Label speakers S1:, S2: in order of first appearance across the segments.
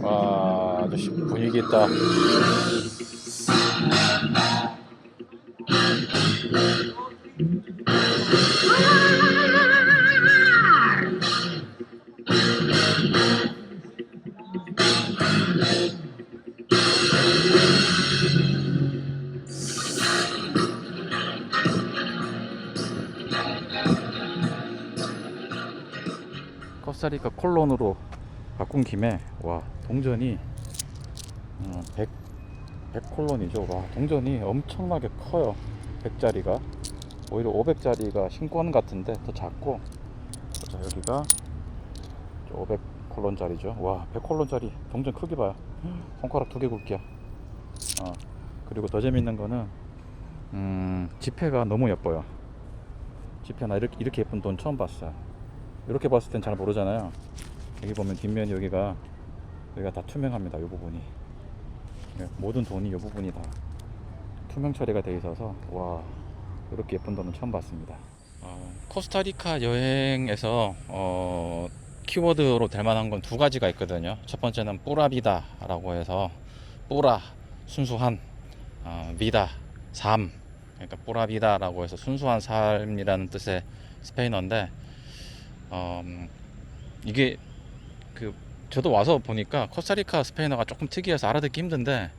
S1: 와, 아저씨 분위기 있다. 코스타리카 콜론으로 바꾼 김에 와 동전이 100 콜론이죠. 와 동전이 엄청나게 커요. 100짜리가 오히려 500짜리가 신권 같은데 더 작고. 자 여기가 500 콜론짜리죠. 와 100 콜론짜리 동전 크기 봐요. 손가락 2개 굵기야. 그리고 더 재밌는 거는 지폐가 너무 예뻐요. 지폐나 이렇게 예쁜 돈 처음 봤어요. 이렇게 봤을 땐 잘 모르잖아요. 여기 보면 뒷면이 여기가 다 투명합니다. 이 부분이 모든 돈이 이 부분이 다 투명 처리가 되어 있어서 와 이렇게 예쁜 돈은 처음 봤습니다. 코스타리카 여행에서 키워드로 될 만한 건 두 가지가 있거든요. 첫 번째는 뿌라비다 라고 해서 뿌라 순수한, 비다 삶, 그러니까 뿌라비다 라고 해서 순수한 삶이라는 뜻의 스페인어인데 이게 저도 와서 보니까 코스타리카 스페인어가 조금 특이해서 알아듣기 힘든데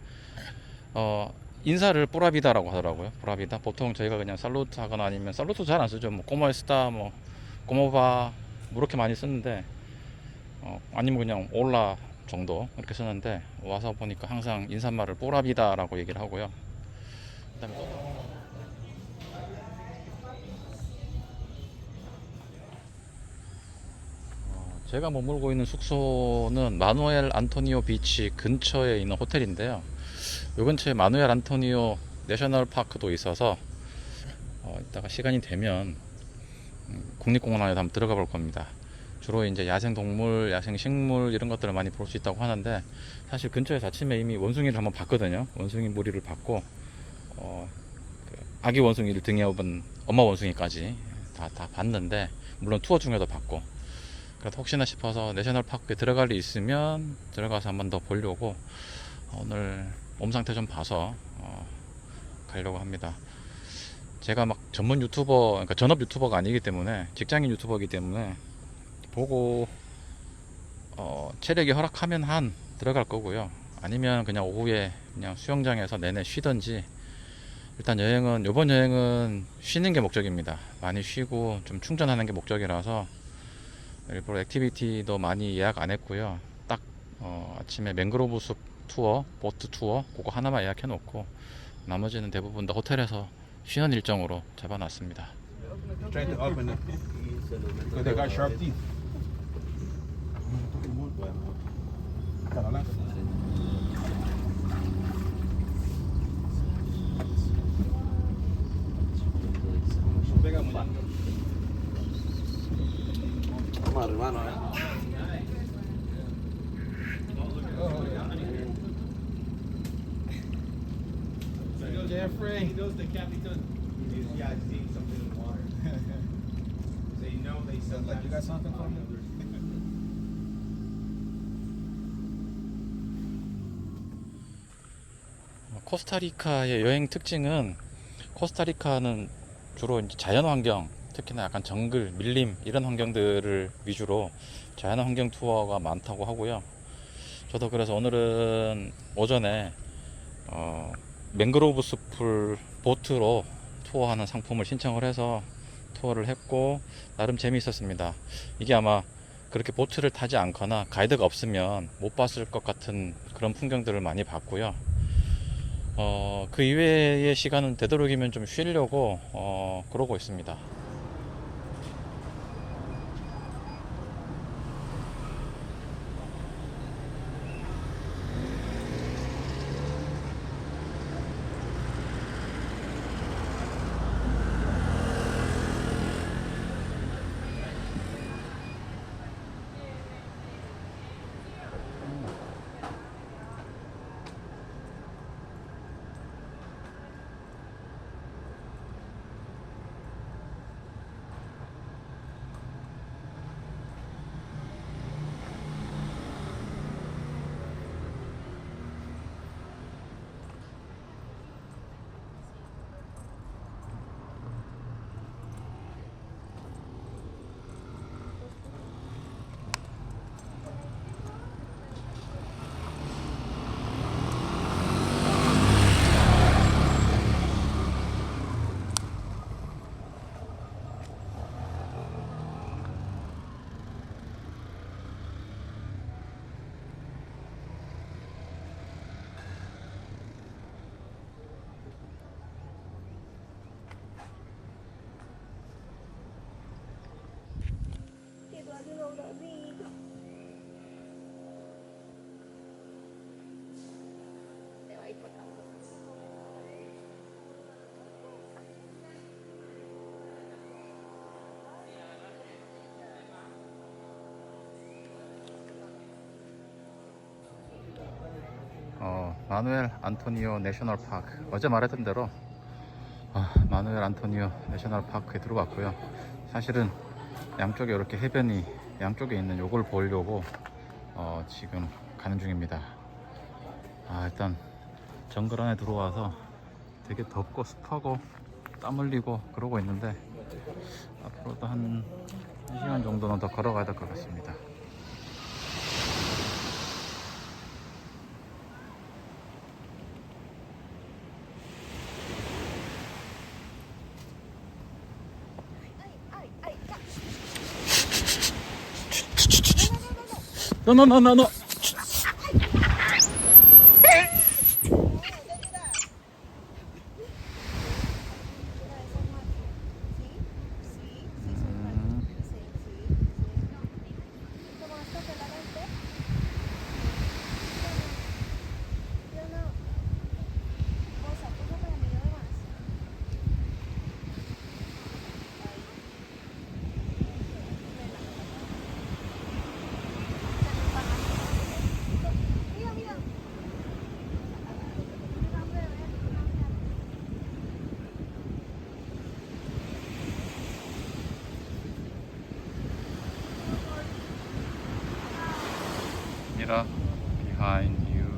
S1: 인사를 뿌라비다라고 하더라고요. 뿌라비다. 보통 저희가 그냥 살루트 하거나 아니면 살루트 잘 안 쓰죠. 뭐 꼬모에스타, 뭐 꼬모바 뭐 이렇게 많이 쓰는데 아니면 그냥 올라 정도 이렇게 쓰는데 와서 보니까 항상 인사말을 뿌라비다라고 얘기를 하고요. 그다음에 제가 머물고 있는 숙소는 마누엘 안토니오 비치 근처에 있는 호텔인데요. 요 근처에 마누엘 안토니오 내셔널 파크도 있어서 이따가 시간이 되면 국립공원 안에 한번 들어가 볼 겁니다. 주로 이제 야생 동물, 야생 식물 이런 것들을 많이 볼 수 있다고 하는데 사실 근처에서 아침에 이미 원숭이를 한번 봤거든요. 원숭이 무리를 봤고 아기 원숭이를 등에 업은 엄마 원숭이까지 다 봤는데 물론 투어 중에도 봤고 그래서 혹시나 싶어서 내셔널 파크에 들어갈 일 있으면 들어가서 한번 더 보려고 오늘 몸 상태 좀 봐서 가려고 합니다. 제가 막 전문 유튜버, 그러니까 전업 유튜버가 아니기 때문에 직장인 유튜버이기 때문에 보고 체력이 허락하면 한 들어갈 거고요. 아니면 그냥 오후에 그냥 수영장에서 내내 쉬던지. 일단 이번 여행은 쉬는 게 목적입니다. 많이 쉬고 좀 충전하는 게 목적이라서 일부러 액티비티도 많이 예약 안 했고요. 딱 아침에 맹그로브 숲 투어, 보트 투어 그거 하나만 예약해 놓고 나머지는 대부분 다 호텔에서 쉬는 일정으로 잡아놨습니다.
S2: Trying to open it because they got sharp teeth. Come on, hermano. Jeffrey. He knows the captain. Yeah, he's eating something in the water. So you know they said like you got something for me?
S1: 코스타리카의 여행 특징은 코스타리카는 주로 이제 자연 환경, 특히나 약간 정글, 밀림 이런 환경들을 위주로 자연 환경 투어가 많다고 하고요. 저도 그래서 오늘은 오전에 맹그로브 숲을 보트로 투어하는 상품을 신청을 해서 투어를 했고 나름 재미있었습니다. 이게 아마 그렇게 보트를 타지 않거나 가이드가 없으면 못 봤을 것 같은 그런 풍경들을 많이 봤고요. 그 이외의 시간은 되도록이면 좀 쉬려고 그러고 있습니다. 마누엘 안토니오 내셔널 파크, 어제 말했던 대로 마누엘 안토니오 내셔널 파크에 들어왔고요. 사실은 양쪽에 이렇게 해변이 양쪽에 있는 요걸 보려고 지금 가는 중입니다. 일단 정글 안에 들어와서 되게 덥고 습하고 땀 흘리고 그러고 있는데 앞으로도 한 1시간 정도는 더 걸어가야 될 것 같습니다. No. Mira behind you.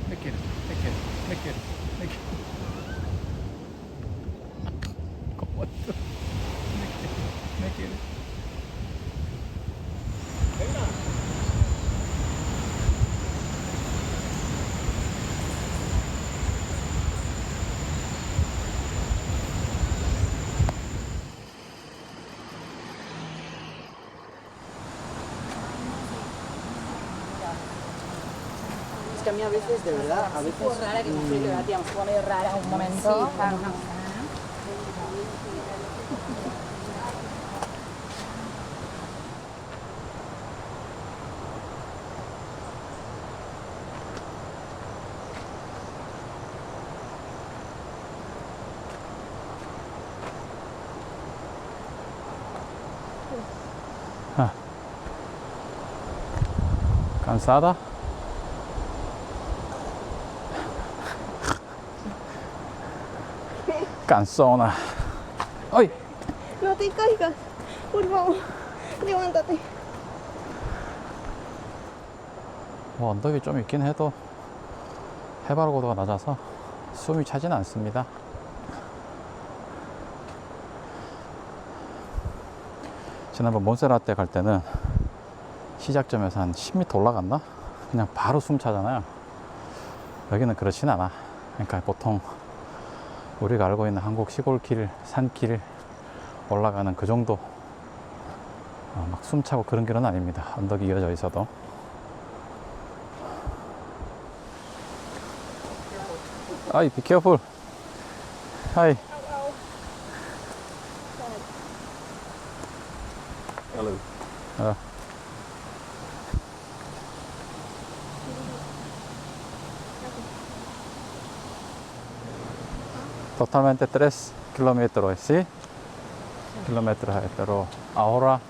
S1: Make it. What the? Make it.
S3: Es que a mí a veces, de verdad, a veces...
S4: rara que confíe que la tía se pone rara un momento.
S1: ¿Cansada? Cansona. ¡Ay!
S5: No te caigas, por favor, levántate.
S1: 언덕이 좀 있긴 해도 해발 고도가 낮아서 숨이 차지는 않습니다. 지난번 몬세라떼 갈 때는 시작점에서 한 10m 올라갔나? 그냥 바로 숨 차잖아요. 여기는 그렇진 않아. 그러니까 보통 우리가 알고 있는 한국 시골길, 산길 올라가는 그 정도 막 숨차고 그런 길은 아닙니다. 언덕이 이어져 있어도. 아이, be careful. 하이.
S2: Hello.
S1: Totalmente 3 kilómetros, ¿sí? Kilómetros hay, pero ahora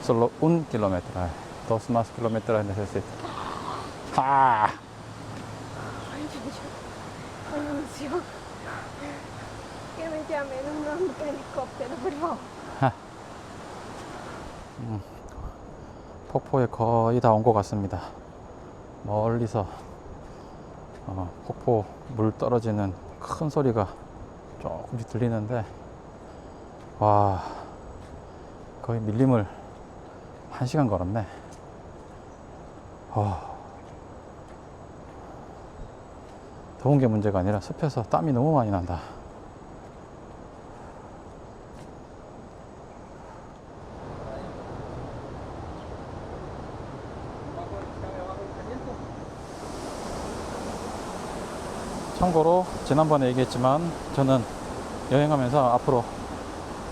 S1: solo 1 kilómetro hay. 2 más kilómetros necesito. ¡Ah!
S5: Anuncio que me llamen un helicóptero, por favor.
S1: 폭포에 거의 다 온 것 같습니다. 멀리서 폭포 물 떨어지는 큰 소리가 조금씩 들리는데, 와, 거의 밀림을 1시간 걸었네. 더운 게 문제가 아니라 습해서 땀이 너무 많이 난다. 참고로 지난번에 얘기했지만 저는 여행하면서 앞으로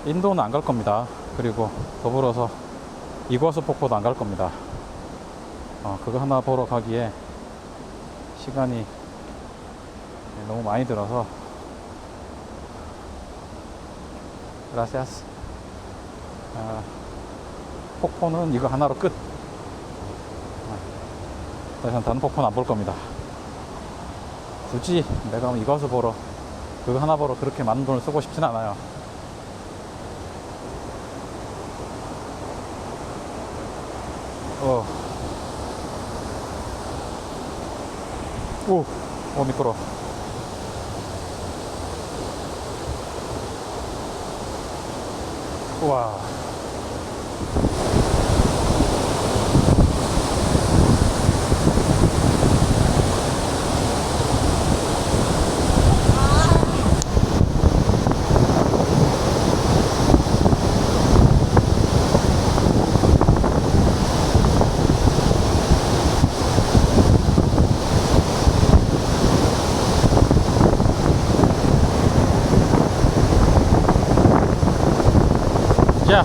S1: 인도는 안 갈 겁니다. 그리고 더불어서 이과수 폭포도 안 갈 겁니다. 그거 하나 보러 가기에 시간이 너무 많이 들어서. Gracias. 폭포는 이거 하나로 끝. 더 이상 다른 폭포는 안 볼 겁니다. 굳이 내가 이과수 보러, 그거 하나 보러 그렇게 많은 돈을 쓰고 싶진 않아요. 오, 미끄러. 우와. 자,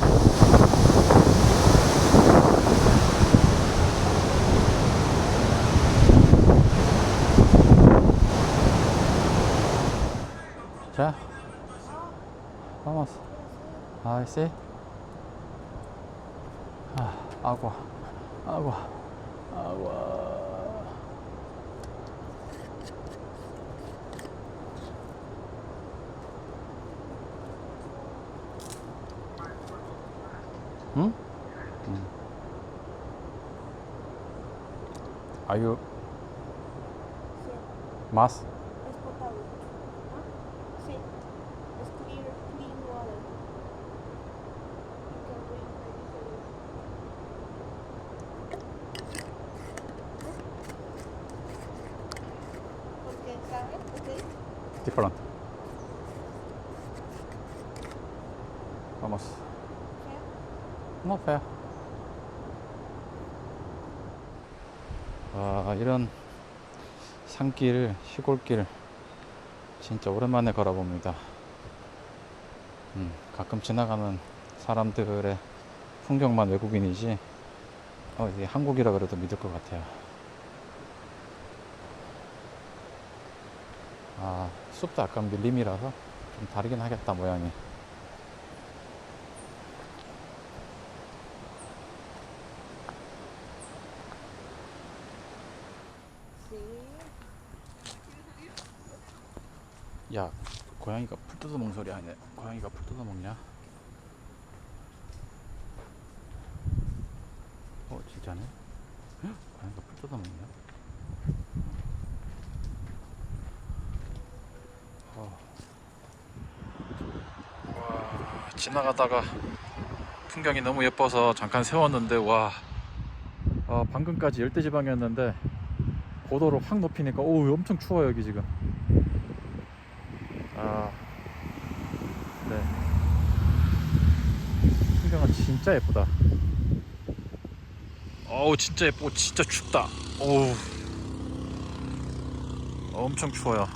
S1: 자, vamos. Ahí sí. Agua, agua, agua. ¿Mm? Are you más?
S5: Es potable. Sí. Es clean water. You can drink easily. Porque, ¿sabes? Okay.
S1: Different. Vamos. No fair. 이런 산길, 시골길 진짜 오랜만에 걸어봅니다. 가끔 지나가는 사람들의 풍경만 외국인이지 이게 한국이라 그래도 믿을 것 같아요. 숲도 약간 밀림이라서 좀 다르긴 하겠다, 모양이. 야, 고양이가 풀 뜯어먹는 소리 하네. 고양이가 풀 뜯어먹냐? 진짜네? 헉, 고양이가 풀 뜯어먹냐? 와, 지나가다가 풍경이 너무 예뻐서 잠깐 세웠는데, 와, 방금까지 열대지방이었는데 고도를 확 높이니까 엄청 추워요, 여기 지금. 네. 풍경은 진짜 예쁘다. 진짜 예쁘고 진짜 춥다. 엄청 추워요.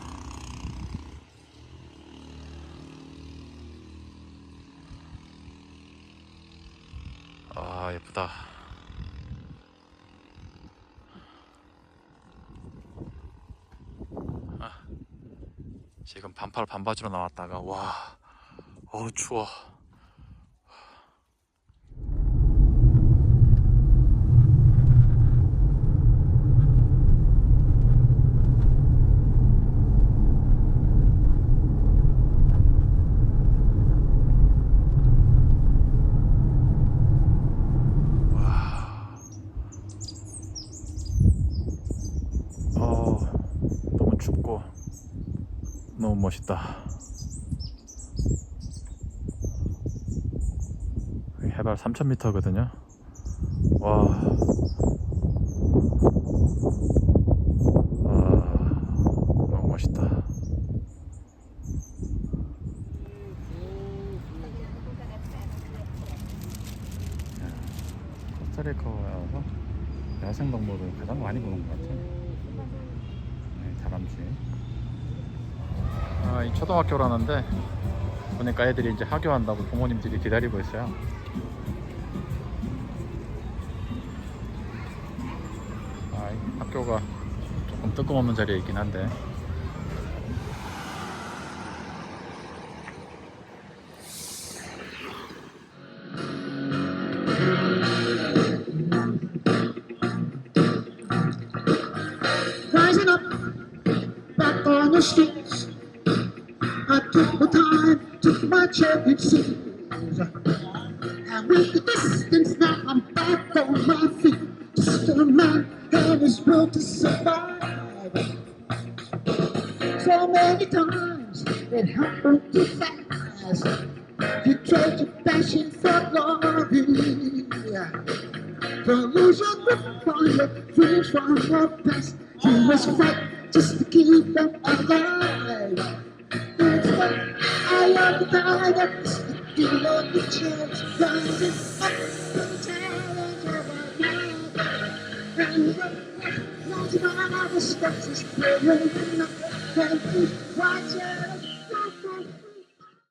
S1: 예쁘다. 지금 반팔 반바지로 나왔다가 추워. 너무 춥고 너무 멋있다. 해발 3000m거든요. 너무 멋있다. 코스타리카에 와서 야생동물을 가장 많이 보는 것 같아요. 다람쥐. 아, 이 초등학교라는데 보니까 애들이 이제 하교한다고 부모님들이 기다리고 있어요. 아, 이 학교가 조금 뜬금없는 자리에 있긴 한데.
S6: Rising up back on the streets, I took my time, took my chances, and with the distance now I'm back on my feet. Just a man and his will to survive. So many times it happened too fast. You trade your passion for glory. Don't lose your grip on your dreams from your past. You must fight just to keep them alive. It's what I love the tigers. You know the chance rising up to the challenge of our life. And the 99 steps is praying enough. And he's watching.